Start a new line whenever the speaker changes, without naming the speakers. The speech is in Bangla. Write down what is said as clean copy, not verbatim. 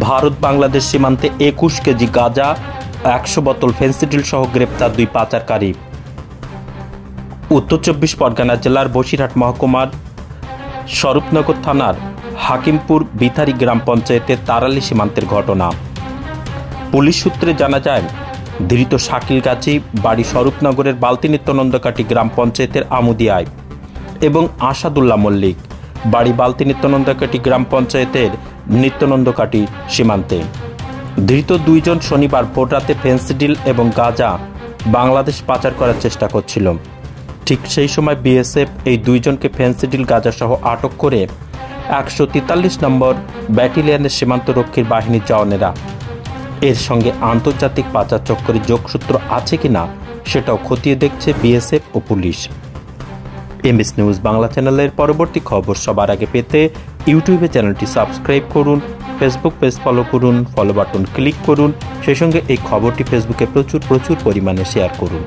ভারত বাংলাদেশ সীমান্তে 21 কেজি গাঁজা, 100 বোতল ফেন্সিডিল সহ গ্রেপ্তার 2 পাচারকারী। উত্তর 24 পরগনা জেলার বসিরহাট মহকুমার স্বরূপনগর থানার হাকিমপুর বিথারি গ্রাম পঞ্চায়েতের তারালি সীমান্তের ঘটনা। পুলিশ সূত্রে জানা যায়, ধৃত শাকিল গাজী বাড়ি স্বরূপনগরের বালতি নিত্যানন্দকাটি গ্রাম পঞ্চায়েতের আমুদিয়ায় এবং আসাদুল্লাহ মল্লিক বাড়ি বালতি নিত্যানন্দকাটি গ্রাম পঞ্চায়েতের নিত্যানন্দকাটি সীমান্তে। ধৃত দুইজন শনিবার ভোররাতে ফেন্সিডিল এবং গাঁজা বাংলাদেশ পাচার করার চেষ্টা করছিল। ঠিক সেই সময় বিএসএফ এই দুইজনকে ফেন্সিডিল গাঁজা সহ আটক করে 143 নম্বর ব্যাটালিয়নের সীমান্তরক্ষীর বাহিনীর জওয়ানেরা। এর সঙ্গে আন্তর্জাতিক পাচার চক্করের যোগসূত্র আছে কিনা সেটাও খতিয়ে দেখছে বিএসএফ ও পুলিশ। এমবিএস নিউজ বাংলা চ্যানেলের পরবর্তী খবর সবার আগে পেতে ইউটিউবে চ্যানেলটি সাবস্ক্রাইব করুন, ফেসবুক পেজ ফলো করুন, ফলো বাটন ক্লিক করুন, সেই সঙ্গে এই খবরটি ফেসবুকে প্রচুর পরিমাণে শেয়ার করুন।